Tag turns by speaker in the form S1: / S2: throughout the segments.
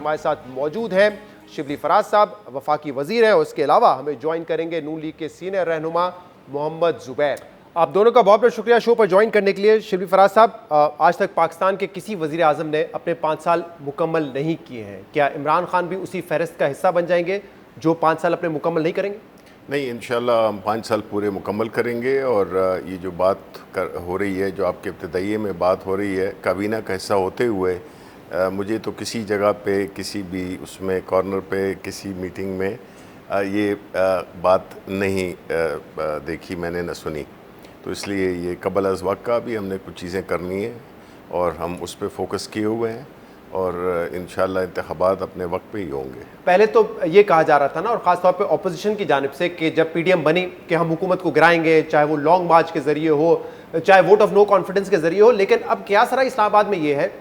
S1: हमारे साथ मौजूद हैं शिबली फराज साहब, वफाकी वजीर हैं, और उसके अलावा हमें ज्वाइन करेंगे नून लीग के सीनियर रहनुमा मोहम्मद जुबैर। आप दोनों का बहुत बहुत शुक्रिया शो पर ज्वाइन करने के लिए। शिबली फराज साहब, आज तक पाकिस्तान के किसी वजीर आजम ने अपने 5 साल मुकम्मल नहीं किए हैं, क्या इमरान खान भी उसी फहरिस्त का हिस्सा बन जाएंगे जो 5 साल अपने मुकम्मल नहीं करेंगे?
S2: नहीं, इंशाल्लाह हम 5 साल पूरे मुकम्मल करेंगे। और ये जो बात हो रही है, जो आपके इब्तदाइये में बात हो रही है, काबीना का हिस्सा होते हुए मुझे तो किसी जगह पे, किसी भी उसमें कॉर्नर पे, किसी मीटिंग में ये बात नहीं देखी मैंने, न सुनी। तो इसलिए ये कबल अज़ वक्त का भी हमने कुछ चीज़ें करनी है और हम उस पर फोकस किए हुए हैं और इंशाल्लाह इंतख़ाबात अपने वक्त पे ही होंगे।
S1: पहले तो ये कहा जा रहा था ना, और ख़ासतौर पे अपोजिशन की जानिब से, कि जब पीडीएम बनी कि हम हुकूमत को गिराएंगे, चाहे वो लॉन्ग मार्च के ज़रिए हो, चाहे वोट ऑफ नो कॉन्फिडेंस के ज़रिए हो। लेकिन अब क्या सरा इस्लामाबाद में ये है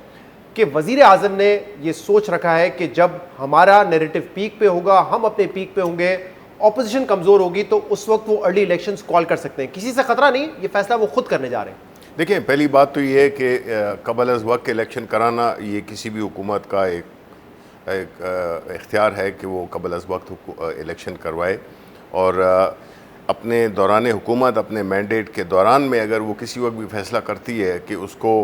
S1: कि वज़ीर आज़म ने ये सोच रखा है कि जब हमारा नैरेटिव पीक पे होगा, हम अपने पीक पे होंगे, ऑपोजिशन कमज़ोर होगी, तो उस वक्त वो अर्ली इलेक्शंस कॉल कर सकते हैं। किसी से ख़तरा नहीं, ये फैसला वो खुद करने जा रहे हैं।
S2: देखिए, पहली बात तो ये है कि कबल अज़ वक्त इलेक्शन कराना ये किसी भी हुकूमत का एक इख्तियार है कि वो कबल अज़ वक्त इलेक्शन करवाए। और अपने दौरान हुकूमत, अपने मैंडेट के दौरान में अगर वो किसी वक्त भी फैसला करती है कि उसको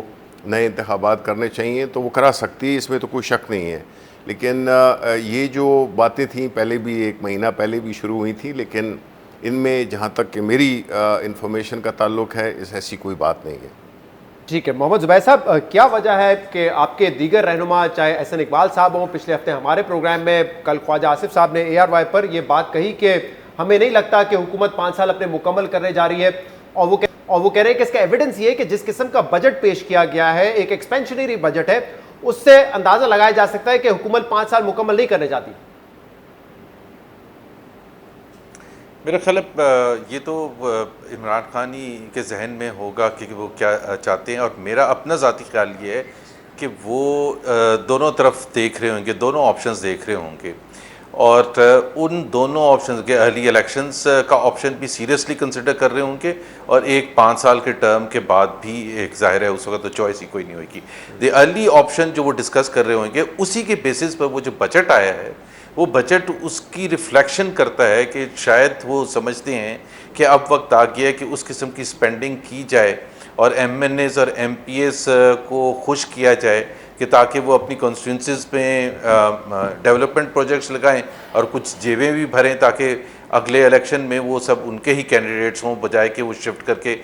S2: नए इंतखाबात करने चाहिए तो वो करा सकती है, इसमें तो कोई शक नहीं है। लेकिन ये जो बातें थीं पहले भी, 1 महीना पहले भी शुरू हुई थी, लेकिन इनमें जहाँ तक कि मेरी इंफॉर्मेशन का ताल्लुक है, इस ऐसी कोई बात नहीं है।
S1: ठीक है मोहम्मद जुबैर साहब, क्या वजह है कि आपके दीगर रहनुमा, चाहे एहसन इकबाल साहब हों, पिछले हफ्ते हमारे प्रोग्राम में कल ख्वाजा आसिफ साहब ने ARY पर यह बात कही कि हमें नहीं लगता कि हुकूमत 5 साल अपने मुकम्मल करने जा रही है, और वो कह रहे हैं कि इसका एविडेंस ये है कि जिस किस्म का बजट पेश किया गया है, एक एक्सपेंशनरी बजट है, उससे अंदाजा लगाया जा सकता है कि हुकूमत 5 साल मुकम्मल नहीं करने जाती।
S3: मेरा ख्याल ये तो इमरान खान ही के जहन में होगा कि वो क्या चाहते हैं। और मेरा अपना ज़ाती ख्याल ये है कि वो दोनों तरफ देख रहे होंगे, दोनों ऑप्शंस देख रहे होंगे, और उन दोनों ऑप्शंस के अर्ली इलेक्शंस का ऑप्शन भी सीरियसली कंसिडर कर रहे होंगे, और एक 5 साल के टर्म के बाद भी एक ज़ाहिर है उस वक्त तो चॉइस ही कोई नहीं होगी। द अर्ली ऑप्शन जो वो डिस्कस कर रहे होंगे, उसी के बेसिस पर वो जो बजट आया है, वो बजट उसकी रिफ्लेक्शन करता है कि शायद वो समझते हैं कि अब वक्त आ गया है कि उस किस्म की स्पेंडिंग की जाए और MNAs और MPs को खुश किया जाए कि ताकि वो अपनी कॉन्स्टिट्यूंसीज में डेवलपमेंट प्रोजेक्ट्स लगाएं और कुछ जेबें भी भरें, ताकि अगले इलेक्शन में वो सब उनके ही कैंडिडेट्स हों, बजाय कि वो शिफ्ट करके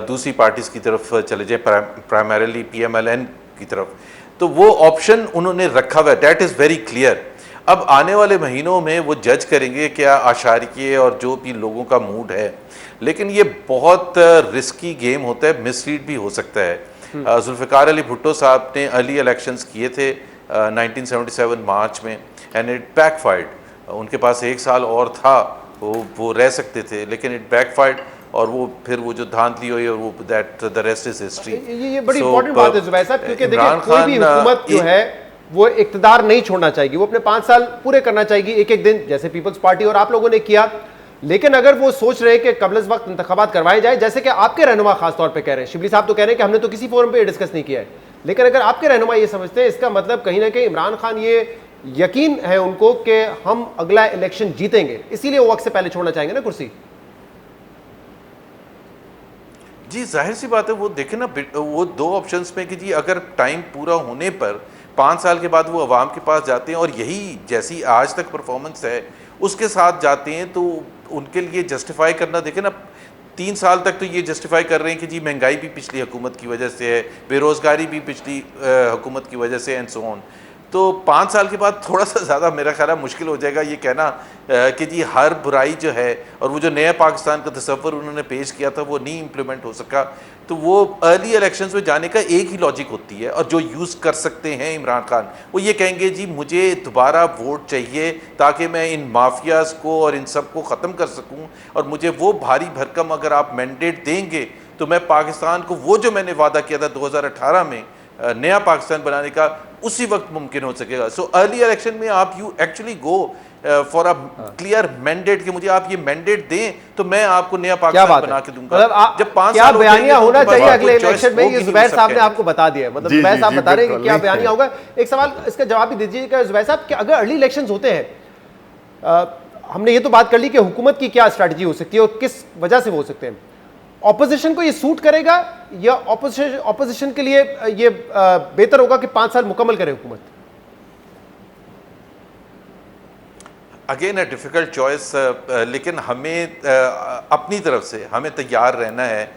S3: दूसरी पार्टीज़ की तरफ चले जाएँ, प्राइमरीली PMLN की तरफ। तो वो ऑप्शन उन्होंने रखा हुआ है, डैट इज़ वेरी क्लियर। अब आने वाले महीनों में वो जज करेंगे क्या आशारिये और जो भी लोगों का मूड है, लेकिन ये बहुत रिस्की गेम होता है, मिसरीड भी हो सकता है। जुल्फ़िकार अली भुट्टो साहब ने अर्ली इलेक्शंस किए थे 1977 मार्च में, एंड इट बैकफायर्ड। उनके पास 1 साल और था, वो रह सकते थे, लेकिन इट बैकफायर्ड, और वो फिर वो जो धांधली हुई और वो that the rest is history.
S1: ये बड़ी इंपॉर्टेंट बात है जुबैर साहब, क्योंकि देखिए कोई भी हुकूमत जो है वो इक़्तिदार नहीं छोड़ना चाहेगी, वो अपने 5 साल पूरे करना चाहेगी एक एक दिन, जैसे पीपल्स पार्टी और आप लोगों ने किया। लेकिन अगर वो सोच रहे हैं कि कबल वक्त इंतखाबात करवाए जाए, जैसे कि आपके रहनुमा खास तौर पे कह रहे हैं, शिबली साहब तो कह रहे हैं कि हमने तो किसी फोरम पे डिस्कस नहीं किया है, लेकिन अगर आपके रहनुमा ये समझते हैं, इसका मतलब कहीं ना कहीं इमरान खान ये यकीन है उनको कि हम अगला इलेक्शन जीतेंगे, इसीलिए वो वक्त से पहले छोड़ना चाहेंगे ना कुर्सी।
S3: जी जाहिर सी बात है, वो देखें ना, वो 2 ऑप्शंस में कि जी अगर टाइम पूरा होने पर 5 साल के बाद वो अवाम के पास जाते हैं और यही जैसी आज तक परफॉर्मेंस है उसके साथ जाते हैं, तो उनके लिए जस्टिफाई करना, देखें ना 3 साल तक तो ये जस्टिफाई कर रहे हैं कि जी महंगाई भी पिछली हुकूमत की वजह से है, बेरोज़गारी भी पिछली हुकूमत की वजह से, एंड सो ऑन। तो 5 साल के बाद थोड़ा सा ज़्यादा मेरा ख्याल मुश्किल हो जाएगा ये कहना कि जी हर बुराई जो है, और वो जो नया पाकिस्तान का तस्वर उन्होंने पेश किया था वो नहीं इम्प्लीमेंट हो सका। तो वो अर्ली इलेक्शंस में जाने का एक ही लॉजिक होती है, और जो यूज़ कर सकते हैं इमरान खान, वो ये कहेंगे जी मुझे दोबारा वोट चाहिए ताकि मैं इन माफियाज़ को और इन सब को ख़त्म कर सकूँ, और मुझे वो भारी भरकम अगर आप मैंडेट देंगे तो मैं पाकिस्तान को वो जो मैंने वादा किया था 2018 में नया पाकिस्तान बनाने का उसी वक्त मुमकिन हो सकेगा। सो अर्ली इलेक्शन में आप you actually go for a clear mandate कि मुझे आप ये मैंडेट दें तो मैं आपको नया पाकिस्तान बना के दूंगा।
S1: मतलब
S3: जब 5
S1: क्या
S3: साल
S1: बयानिया होना चाहिए अगले
S3: choice
S1: इलेक्शन में,
S3: होगी
S1: ये
S3: नहीं
S1: जुबैर
S3: उस
S1: साहब ने
S3: सबके।
S1: आपको बता दिया है। मतलब
S2: जी,
S1: जुबैर
S2: जी,
S1: साहब
S2: जी,
S1: बता रहे हैं कि
S2: बिल्कुल,
S1: क्या
S2: नहीं
S1: बयानिया
S2: है।
S1: होगा। एक सवाल इसका जवाब भी दीजिएगा जुबैर साहब कि अगर अर्ली इलेक्शंस होते हैं, हमने ये तो बात कर ली कि हुकूमत की क्या स्ट्रैटेजी हो सकती है और किस वजह से वो हो सकते हैं, ऑपोजिशन को ये सूट करेगा या ऑपोजिशन के लिए ये बेहतर होगा कि 5 साल मुकम्मल करे हुकूमत?
S3: अगेन अ डिफ़िकल्ट चॉइस, लेकिन हमें अपनी तरफ से हमें तैयार रहना है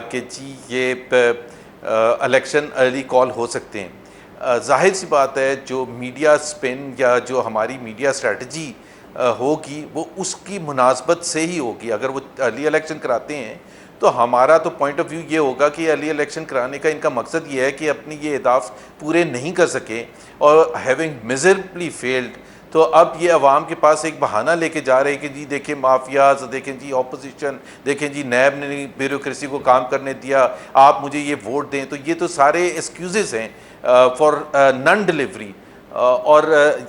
S3: कि जी ये इलेक्शन अर्ली कॉल हो सकते हैं। जाहिर सी बात है जो मीडिया स्पिन या जो हमारी मीडिया स्ट्रेटजी होगी वो उसकी मुनासबत से ही होगी। अगर वो अर्ली इलेक्शन कराते हैं तो हमारा तो पॉइंट ऑफ व्यू ये होगा कि अर्ली इलेक्शन कराने का इनका मकसद ये है कि अपनी ये अहदाफ पूरे नहीं कर सके और हैविंग मिजरेबली फेल्ड, तो अब ये अवाम के पास एक बहाना लेके जा रहे हैं कि जी देखें माफियाज, देखें जी ऑपोजिशन, देखें जी नैब ने ब्यूरोक्रेसी को काम करने दिया, आप मुझे ये वोट दें। तो ये तो सारे एक्सक्यूज़ेस हैं फॉर नन डिलीवरी। और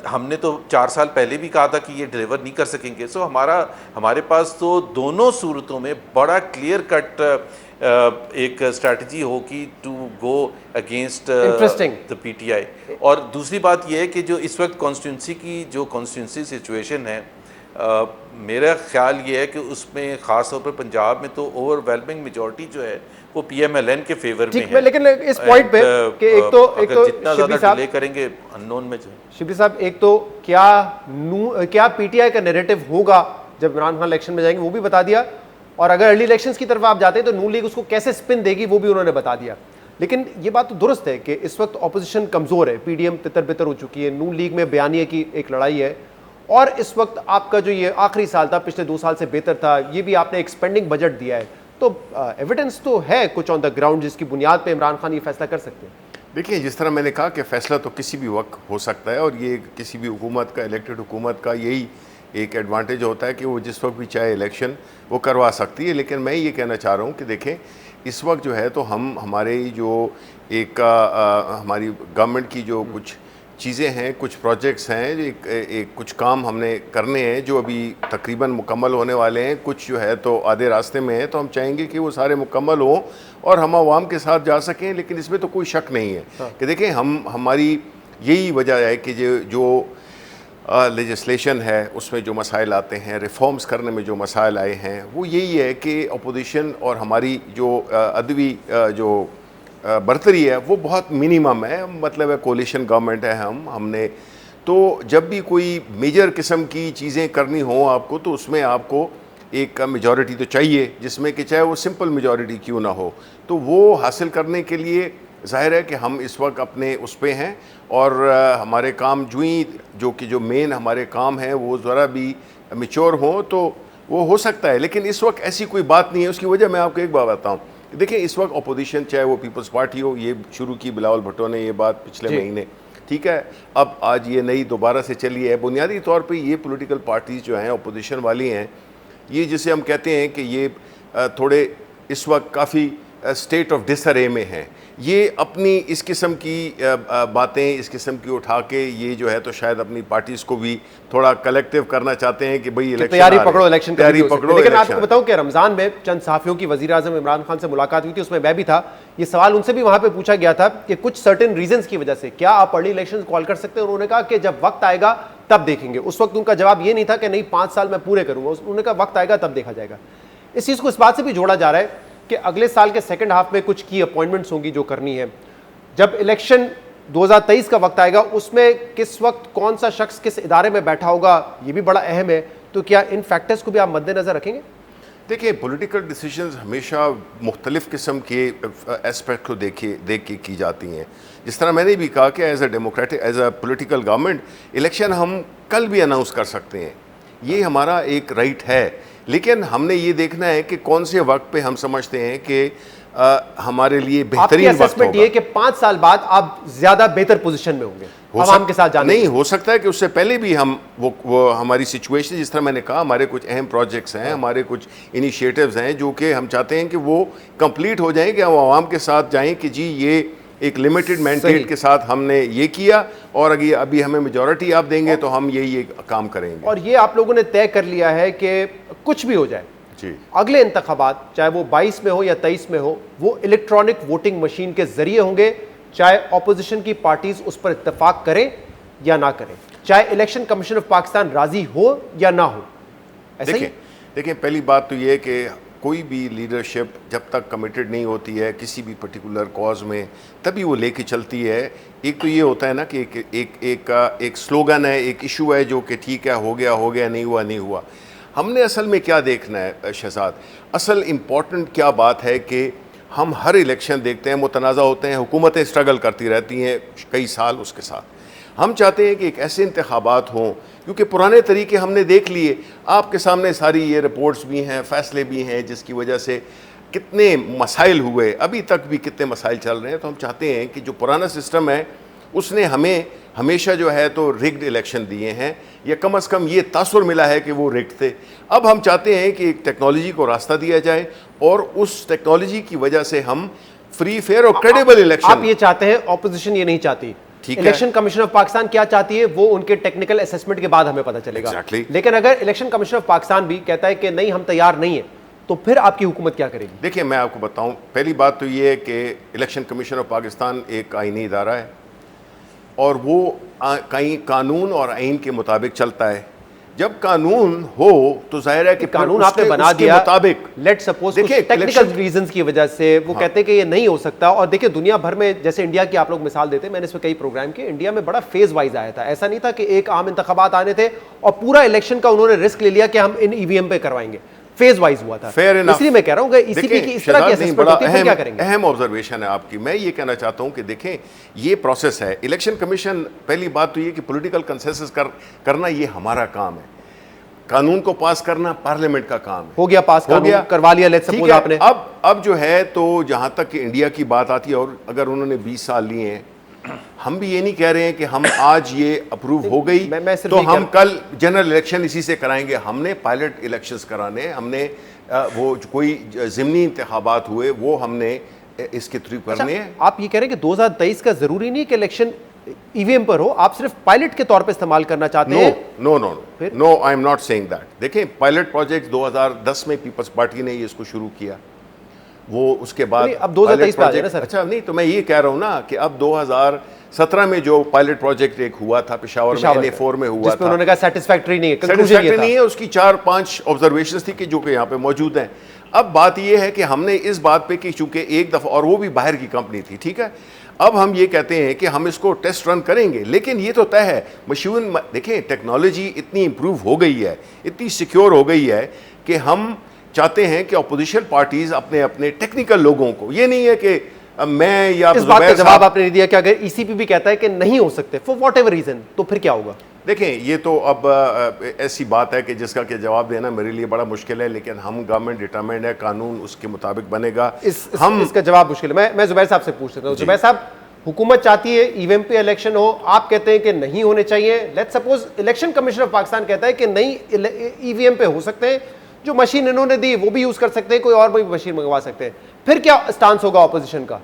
S3: हमने तो 4 साल पहले भी कहा था कि ये डिलीवर नहीं कर सकेंगे। सो हमारे पास तो दोनों सूरतों में बड़ा क्लियर कट एक स्ट्रैटेजी होगी to go against the PTI. और दूसरी बात यह है कि जो इस वक्त कॉन्स्टिट्यूंसी की जो कॉन्स्टिट्यूंसी सिचुएशन है, मेरा ख्याल ये है कि उसमें ख़ास तौर पर पंजाब में तो ओवरवेलमिंग मेजॉरिटी जो है वो पीएमएलएन के फेवर में है।
S1: लेकिन इस पॉइंट पे कि एक तो
S3: जितना ज़्यादा डिले करेंगे अननोन में
S1: शिबली साहब, एक तो क्या पीटीआई का नैरेटिव होगा जब इमरान खान इलेक्शन में जाएंगे वो भी बता दिया, और अगर अर्ली इलेक्शंस की तरफ आप जाते हैं तो नून लीग उसको कैसे स्पिन देगी वो भी उन्होंने बता दिया। लेकिन ये बात तो दुरुस्त है कि इस वक्त ऑपोजिशन कमजोर है, पीडीएम तितर-बितर हो चुकी है, नून लीग में बयानिए की एक लड़ाई है, और इस वक्त आपका जो ये आखिरी साल था पिछले 2 साल से बेहतर था, ये भी आपने एक स्पेंडिंग बजट दिया है, तो एविडेंस तो है कुछ ऑन द ग्राउंड जिसकी बुनियाद पे इमरान खान ये फैसला कर सकते हैं।
S2: देखिए, जिस तरह मैंने कहा कि फैसला तो किसी भी वक्त हो सकता है, और ये किसी भी हुकूमत का, इलेक्टेड हुकूमत का यही एक एडवांटेज होता है कि वो जिस वक्त भी चाहे इलेक्शन वो करवा सकती है। लेकिन मैं ये कहना चाह रहा हूँ कि देखें, इस वक्त जो है तो हमारे जो एक हमारी गवर्नमेंट की जो कुछ चीज़ें हैं, कुछ प्रोजेक्ट्स हैं, एक कुछ काम हमने करने हैं जो अभी तकरीबन मुकम्मल होने वाले हैं, कुछ जो है तो आधे रास्ते में है, तो हम चाहेंगे कि वो सारे मुकम्मल हों और हम आवाम के साथ जा सकें। लेकिन इसमें तो कोई शक नहीं है कि देखें, हमारी यही वजह है कि जो लेजिस्लेशन है उसमें जो मसाइल आते हैं, रिफॉर्म्स करने में जो मसाइल आए हैं, वो यही है कि अपोजिशन और हमारी जो अदवी जो बरतरी है वो बहुत मिनिमम है। मतलब है कोलिशन गवर्नमेंट है, हमने तो जब भी कोई मेजर किस्म की चीज़ें करनी हो आपको, तो उसमें आपको एक मेजॉरिटी तो चाहिए, जिसमें कि चाहे वो सिंपल मेजॉरिटी क्यों ना हो। तो वो हासिल करने के लिए ज़ाहिर है कि हम इस वक्त अपने उस पे हैं, और हमारे काम जो मेन हमारे काम हैं वो ज़रा भी मैच्योर हों तो वो हो सकता है। लेकिन इस वक्त ऐसी कोई बात नहीं है। उसकी वजह मैं आपको एक बात बताऊँ। देखिए, इस वक्त अपोजिशन, चाहे वो पीपल्स पार्टी हो, ये शुरू की बिलावल भुट्टो ने ये बात पिछले महीने, ठीक है, अब आज ये नई दोबारा से चली है। बुनियादी तौर पे ये पॉलिटिकल पार्टीज़ जो हैं अपोजिशन वाली हैं, ये जिसे हम कहते हैं कि ये थोड़े इस वक्त काफ़ी स्टेट ऑफ डिसअरे में हैं। ये अपनी इस किस्म की बातें इस किस्म की उठा के ये जो है तो शायद अपनी पार्टीज़ को भी थोड़ा कलेक्टिव करना चाहते हैं कि भाई इलेक्शन
S1: तैयारी पकड़ो, इलेक्शन
S2: तैयारी पकड़ो।
S1: लेकिन आपको बताऊं कि रमज़ान में चंद सहाफ़ियों की वज़ीर आज़म इमरान खान से मुलाकात हुई थी, उसमें मैं भी था। ये सवाल उनसे भी वहाँ पे पूछा गया था कि कुछ सर्टेन रीजंस की वजह से क्या आप अर्ली इलेक्शन कॉल कर सकते हैं। उन्होंने कहा कि जब वक्त आएगा तब देखेंगे। उस वक्त उनका जवाब ये नहीं था कि नहीं 5 साल मैं पूरे करूँगा, उन्होंने कहा वक्त आएगा तब देखा जाएगा। इस चीज़ को इस बात से भी जोड़ा जा रहा है कि अगले साल के सेकेंड हाफ में कुछ की अपॉइंटमेंट्स होंगी जो करनी है। जब इलेक्शन 2023 का वक्त आएगा, उसमें किस वक्त कौन सा शख्स किस इदारे में बैठा होगा ये भी बड़ा अहम है। तो क्या इन फैक्टर्स को भी आप मद्देनजर रखेंगे?
S2: देखिए, पॉलिटिकल डिसीजंस हमेशा मुख्तलिफ किस्म के एस्पेक्ट को देख के की जाती हैं। जिस तरह मैंने भी कहा कि as a political government election हम कल भी अनाउंस कर सकते हैं, ये हमारा एक राइट है। लेकिन हमने ये देखना है कि कौन से वक्त पे हम समझते हैं कि हमारे लिए बेहतरीन वक्त होगा।
S1: ये कि 5 साल बाद आप ज्यादा बेहतर पोजीशन में होंगे आवाम के साथ जाने।
S2: नहीं, हो सकता है कि उससे पहले भी हम वो हमारी सिचुएशन, जिस तरह मैंने कहा, हमारे कुछ अहम प्रोजेक्ट्स हैं, हमारे कुछ इनिशिएटिव्स हैं जो कि हम चाहते हैं कि वो कंप्लीट हो जाएं, कि हम आवाम के साथ जाएं कि जी ये एक लिमिटेड मैंडेट के साथ हमने ये किया, और अभी हमें मेजॉरिटी आप देंगे तो हम ये काम करेंगे।
S1: और ये आप लोगों ने तय कर लिया है कि कुछ भी हो जाए
S2: जी,
S1: अगले इंतखाबात, चाहे वो 22 में हो या 23 में हो, वो इलेक्ट्रॉनिक वोटिंग मशीन के जरिए होंगे, चाहे ऑपोजिशन की पार्टीज उस पर इत्तेफाक करें या ना करें, चाहे इलेक्शन कमीशन ऑफ पाकिस्तान राजी हो या ना हो। ऐसा ही
S2: देखिए पहली बात तो ये कि कोई भी लीडरशिप जब तक कमिटेड नहीं होती है किसी भी पर्टिकुलर कॉज में, तभी वो लेके चलती है। एक तो ये होता है ना कि एक स्लोगन है, एक इशू है जो कि ठीक है, हो गया, नहीं हुआ। हमने असल में क्या देखना है शहजाद, असल इम्पॉर्टेंट क्या बात है कि हम हर इलेक्शन देखते हैं, मुतनाज़ा होते हैं, हुकूमतें स्ट्रगल करती रहती हैं कई साल उसके साथ। हम चाहते हैं कि एक ऐसे इंतखाबात हों, क्योंकि पुराने तरीके हमने देख लिए, आपके सामने सारी ये रिपोर्ट्स भी हैं, फ़ैसले भी हैं, जिसकी वजह से कितने मसाइल हुए, अभी तक भी कितने मसाइल चल रहे हैं। तो हम चाहते हैं कि जो पुराना सिस्टम है उसने हमें हमेशा जो है तो रिग्ड इलेक्शन दिए हैं, या कम से कम ये तासुर मिला है कि वो रिग्ड थे। अब हम चाहते हैं कि एक टेक्नोलॉजी को रास्ता दिया जाए, और उस टेक्नोलॉजी की वजह से हम फ्री, फेयर और क्रेडिबल इलेक्शन।
S1: आप ये चाहते हैं, ऑपोजिशन ये नहीं चाहती।
S2: ठीक है।
S1: इलेक्शन कमीशन ऑफ पाकिस्तान क्या चाहती है वो उनके टेक्निकल असेसमेंट के बाद हमें पता चलेगा।
S2: Exactly.
S1: लेकिन अगर इलेक्शन कमीशन ऑफ पाकिस्तान भी कहता है कि नहीं हम तैयार नहीं है, तो फिर आपकी हुकूमत क्या करेगी?
S2: देखिए मैं आपको बताऊं, पहली बात तो ये है कि इलेक्शन कमीशन ऑफ पाकिस्तान एक आईनी इदारा है, और वो कहीं कानून और आइन के मुताबिक चलता है। जब कानून हो तो जाहिर है कि
S1: कानून आपने बना दिया,
S2: मुताबिक
S1: लेट सपोज टेक्निकल रीजंस की वजह से वो कहते हैं कि ये नहीं हो सकता। और देखिए दुनिया भर में, जैसे इंडिया की आप लोग मिसाल देते हैं, मैंने इसमें कई प्रोग्राम किए, इंडिया में बड़ा फेज वाइज आया था। ऐसा नहीं था कि एक आम इंतखाबात आने थे और पूरा इलेक्शन का उन्होंने रिस्क ले लिया कि हम इन ईवीएम पे करवाएंगे, फेज वाइज हुआ था। इसलिए मैं कह रहा हूं कि ईसीपी की इस तरह की असेसमेंट होती है, क्या करेंगे?
S2: अहम ऑब्जर्वेशन है आपकी। मैं ये कहना चाहता हूं कि देखें ये प्रोसेस है, इलेक्शन कमीशन, पहली बात तो ये कि पॉलिटिकल कंसेंसस करना ये हमारा काम है, कानून को पास करना पार्लियामेंट का काम है।
S1: हो गया पास,
S2: हो गया,
S1: करवा लिया, लेट्स सपोज आपने।
S2: अब जो है तो जहां तक कि इंडिया की बात आती है, और अगर उन्होंने 20 साल लिए हैं, हम भी ये नहीं कह रहे हैं कि हम आज ये अप्रूव हो गई तो हम कल जनरल इलेक्शन इसी से कराएंगे। हमने पायलट इलेक्शंस कराने, हमने वो कोई ज़िमनी इंतखाबात हुए वो हमने इसके थ्रू करने हैं।
S1: आप ये कह रहे हैं कि 2023 का जरूरी नहीं कि इलेक्शन ईवीएम पर हो, आप सिर्फ पायलट के तौर पे इस्तेमाल करना चाहते हैं?
S2: No, I am not saying that. देखें पायलट प्रोजेक्ट 2010 में पीपल्स पार्टी ने ये इसको शुरू किया, वो उसके बाद
S1: अब 2023 पे आ जाए ना सर।
S2: अच्छा नहीं, तो मैं ये कह रहा हूँ ना कि अब 2017 में जो पायलट प्रोजेक्ट एक हुआ था पेशावर में, NA4 में हुआ था,
S1: उन्होंने कहा सेटिस्फैक्टरी नहीं है,
S2: सेटिस्फैक्टरी नहीं है, उसकी 4-5 ऑब्जर्वेशंस थी कि जो कि यहाँ पे मौजूद हैं। अब बात ये है कि हमने इस बात पे कि चूंकि एक दफ़ा, और वो भी बाहर की कंपनी थी, ठीक है, अब हम ये कहते हैं कि हम इसको टेस्ट रन करेंगे, लेकिन ये तो तय है मशीन। देखिए टेक्नोलॉजी इतनी इंप्रूव हो गई है, इतनी सिक्योर हो गई है कि हम चाहते हैं कि अपोजिशन पार्टीज अपने अपने टेक्निकल लोगों को, ये नहीं है कि मैं या
S1: इस बात का जवाब आपने नहीं दिया कि अगर ईसीपी भी कहता है कि नहीं हो सकते फॉर वॉट एवर रीजन, तो फिर क्या होगा?
S2: देखें ये तो अब ऐसी बात है कि जिसका कि जवाब देना मेरे लिए बड़ा मुश्किल है, लेकिन हम गवर्नमेंट डिटरमाइंड है, कानून उसके मुताबिक बनेगा।
S1: इसका जवाब मुश्किल है। मैं जुबैर साहब से पूछ लेता हूँ। जुबैर साहब, हुकूमत चाहती है ईवीएम पे इलेक्शन हो, आप कहते हैं कि नहीं होने चाहिए। Let's suppose election commission of Pakistan कहता है कि नहीं, ईवीएम पे हो सकते हैं, जो मशीन इन्होंने दी वो भी यूज कर सकते हैं, कोई और भी मशीन मंगवा सकते हैं, फिर क्या स्टांस होगा ऑपोजिशन का?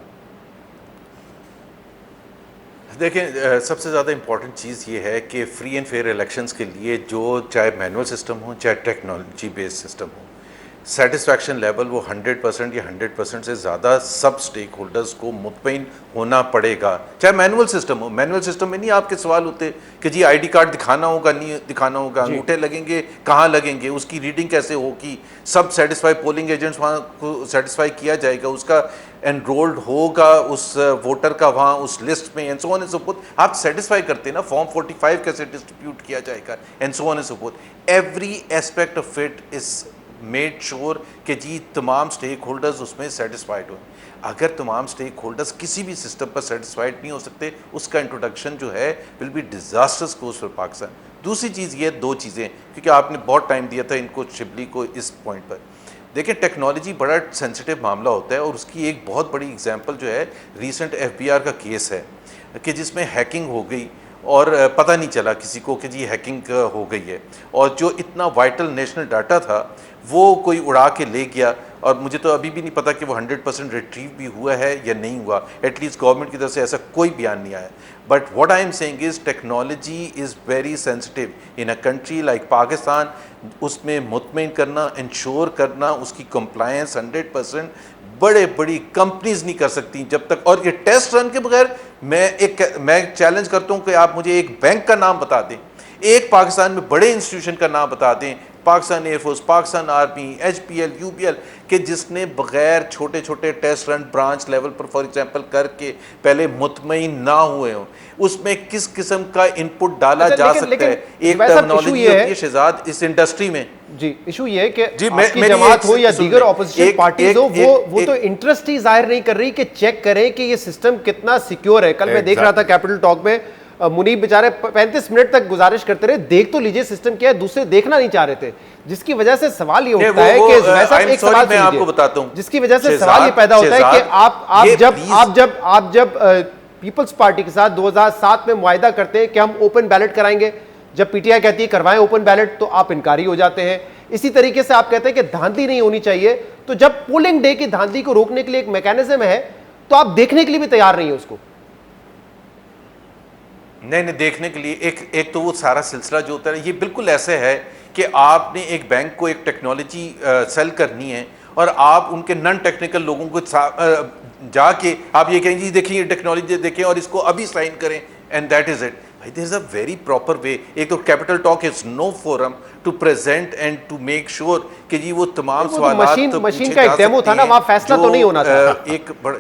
S3: देखें सबसे ज़्यादा इंपॉर्टेंट चीज़ ये है कि फ्री एंड फेयर इलेक्शंस के लिए जो चाहे मैनुअल सिस्टम हो चाहे टेक्नोलॉजी बेस्ड सिस्टम हो, सेटिस्फैक्शन लेवल वो 100% या 100% से ज़्यादा सब स्टेक होल्डर्स को मुतमईन होना पड़ेगा। चाहे मैनुअल सिस्टम हो, मैनुअल सिस्टम में नहीं आपके सवाल होते कि जी आईडी कार्ड दिखाना होगा, नहीं दिखाना होगा, अंगूठे लगेंगे, कहाँ लगेंगे, उसकी रीडिंग कैसे होगी, सब सेटिस्फाई, पोलिंग एजेंट्स वहाँ को सेटिस्फाई किया जाएगा, उसका एनरोल्ड होगा उस वोटर का वहाँ उस लिस्ट में, and so on and so fourth. आप सेटिस्फाई करते हैं ना, फॉर्म 45 कैसे डिस्ट्रीब्यूट किया जाएगा, and so on and so fourth. Every aspect of it is made sure कि जी तमाम स्टेक होल्डर्स उसमें सेटिस्फाइड हो। अगर तमाम स्टेक होल्डर्स किसी भी सिस्टम पर सेटिस्फाइड नहीं हो सकते, उसका इंट्रोडक्शन जो है will be disasters course for Pakistan. दूसरी चीज़ ये, दो चीज़ें, क्योंकि आपने बहुत टाइम दिया था इनको, शिबली को, इस पॉइंट पर। देखिए टेक्नोलॉजी बड़ा सेंसिटिव मामला होता है, और उसकी एक बहुत बड़ी एग्जांपल जो है रीसेंट FBR का केस है कि जिसमें हैकिंग हो गई और पता नहीं चला किसी को कि जी हैकिंग हो गई है, और जो इतना वाइटल नेशनल डाटा था वो कोई उड़ा के ले गया, और मुझे तो अभी भी नहीं पता कि वो 100% रिट्रीव भी हुआ है या नहीं हुआ। एटलीस्ट गवर्नमेंट की तरफ से ऐसा कोई बयान नहीं आया। But what I am saying is technology is very sensitive in a country like Pakistan. उसमें मुतमईन करना, इंश्योर करना, उसकी कंप्लायंस 100% बड़े बड़ी कंपनीज नहीं कर सकती जब तक। और ये टेस्ट रन के बगैर मैं चैलेंज करता हूँ कि आप मुझे एक बैंक का नाम बता दें, एक पाकिस्तान में बड़े इंस्टीट्यूशन का नाम बता दें, Pakistan air force, Pakistan army, HPL, UPL, कि जिसने बगैर छोटे छोटे टेस्ट रन ब्रांच लेवल पर फॉर एग्जांपल करके पहले मुतमईन ना हुए हों। उसमें किस किस्म का इनपुट डाला जा सकता है। एक टर्मिनोलॉजी होती है शहजाद इस इंडस्ट्री में।
S1: जी, इशू ये है कि
S3: जी,
S1: आपकी जमात हो या दीगर ऑपोजिशन पार्टीज हो, वो तो इंटरेस्ट ही जाहिर नहीं कर रही कि चेक करें कि ये सिस्टम कितना सिक्योर है। कल मैं देख रहा था कैपिटल टॉक में, मुनीब बेचारे 35 मिनट तक गुजारिश करते रहे, देख तो लीजिए सिस्टम क्या है, दूसरे देखना नहीं चाह रहे थे। जिसकी वजह से सवाल ये उठता है कि वैसा एक सवाल
S3: मैं आपको बताता हूं,
S1: जिसकी वजह से सवाल ये पैदा होता है कि आप जब पीपल्स पार्टी के साथ 2007 में मुआहिदा करते हैं कि हम ओपन बैलेट कराएंगे, जब PTI कहती है करवाएं ओपन बैलेट तो आप इनकारी हो जाते हैं। इसी तरीके से आप कहते हैं कि धांधली नहीं होनी चाहिए, तो जब पोलिंग डे की धांधली को रोकने के लिए एक मैकेनिज्म है तो आप देखने के लिए भी तैयार नहीं है उसको।
S3: नहीं, देखने के लिए एक तो वो सारा सिलसिला जो होता है ये बिल्कुल ऐसे है कि आपने एक बैंक को एक टेक्नोलॉजी सेल करनी है और आप उनके नॉन टेक्निकल लोगों को जाके आप ये कहें जी देखिए ये टेक्नोलॉजी देखें और इसको अभी साइन करें एंड दैट इज इट। भाई there is a very proper way. एक तो capital talk is no forum to present and to make sure कि जी वो तमाम सवाल
S1: मशीन का एक डेमो था ना, वहां फैसला तो नहीं होना था।
S3: एक बड़े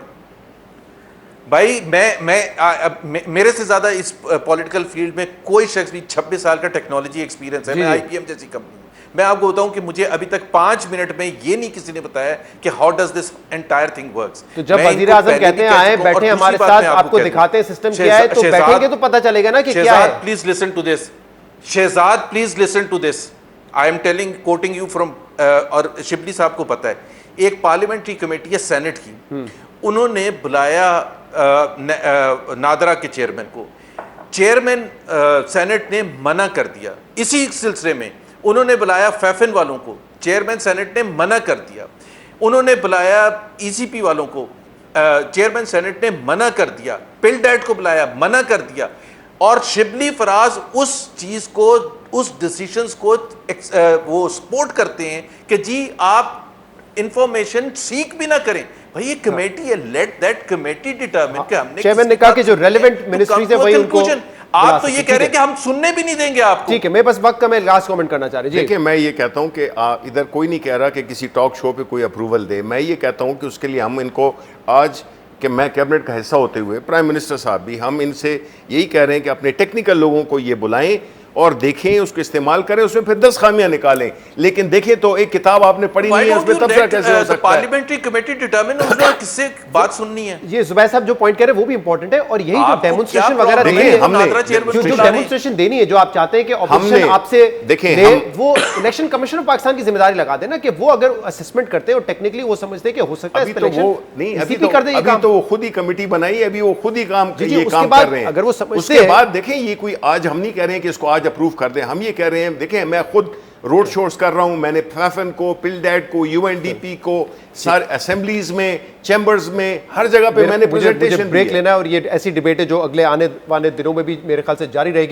S3: भाई मेरे से ज्यादा इस पॉलिटिकल फील्ड में कोई शख्स भी 26 साल का टेक्नोलॉजी एक्सपीरियंस है। मैं IBM जैसी कंपनी में, मैं आपको बताऊं कि मुझे अभी तक 5 मिनट में ये नहीं किसी ने बताया कि how does this entire thing works.
S1: तो जब वजीर आजम कहते हैं आए बैठे हमारे साथ, आपको दिखाते हैं सिस्टम क्या है, तो बैठेंगे तो पता चलेगा ना कि क्या है।
S3: Please listen to this Shahzad, please listen to this. I am telling, quoting you from, और शिबली साहब को पता है, एक पार्लियामेंट्री कमेटी है सेनेट की, उन्होंने बुलाया नादरा के चेयरमैन को। चेयरमैन सेनेट ने मना कर दिया। इसी सिलसिले में उन्होंने बुलाया फैफिन वालों को, चेयरमैन सेनेट ने मना कर दिया। उन्होंने बुलाया ECP वालों को, चेयरमैन सेनेट ने मना कर दिया। पिलडैट को बुलाया, मना कर दिया। और शिबली फराज उस चीज को, उस डिसीजंस को वो सपोर्ट करते हैं कि जी आप इंफॉर्मेशन सीख भी ना करें। भाई ये कमेटी है, लेट दैट कमेटी डिटरमिन कि हमने
S1: चेयरमैन ने कहा कि जो रेलेवेंट मिनिस्ट्रीज है वही उनको।
S3: आप तो ये कह रहे हैं कि हम सुनने भी नहीं देंगे आपको।
S1: ठीक है, मैं बस वक्त का मैं लास्ट कमेंट करना चाह रही हूं।
S2: देखिए, मैं ये कहता हूं कि इधर कोई नहीं कह रहा कि किसी टॉक शो पे कोई अप्रूवल दे। मैं ये कहता हूं कि उसके लिए हम इनको आज कि मैं कैबिनेट का हिस्सा होते हुए प्राइम मिनिस्टर साहब भी, हम इनसे यही कह रहे हैं कि अपने टेक्निकल लोगों को ये बुलाएं और देखें, उसको इस्तेमाल करें, उसमें फिर 10 खामियां निकालें। लेकिन देखें तो एक किताब आपने पढ़ी नहीं है, उसमें तबसरा कैसे हो सकता है?
S3: पार्लियामेंटी कमेटी डिटरमिन उसने किससे बात सुननी है।
S1: ये जुबैर साहब जो पॉइंट कह रहे हैं वो भी इंपॉर्टेंट है, और यही जो डेमोन्स्ट्रेशन वगैरह देनी है, जो डेमोन्स्ट्रेशन देनी है, जो आप चाहते हैं कि ऑपोजिशन आपसे देखें, वो इलेक्शन कमीशन ऑफ पाकिस्तान की जिम्मेदारी लगा देना कि वो अगर असेसमेंट करते हैं और टेक्निकली वो समझते हैं कि हो सकता है इस पे इलेक्शन कर दे।
S2: अभी तो वो खुद ही कमेटी बनाई, अभी वो खुद ही काम कर रहे हैं।
S1: अगर वो समझते
S2: उसके बाद देखें, ये कोई आज हम नहीं कह रहे हैं कि इसको आज अप्रूव कर दें। हम ये कह रहे हैं, देखें मैं खुद रोड शोज कर रहा हूं, मैंने फैफन को, पिलडैट को, UNDP को, सारे असेंबलीज में, चैम्बर्स में, हर जगह पे मैंने प्रेजेंटेशन।
S1: ब्रेक लेना है और ये ऐसी डिबेट है जो अगले आने वाले दिनों में भी मेरे ख्याल से जारी रहेगी।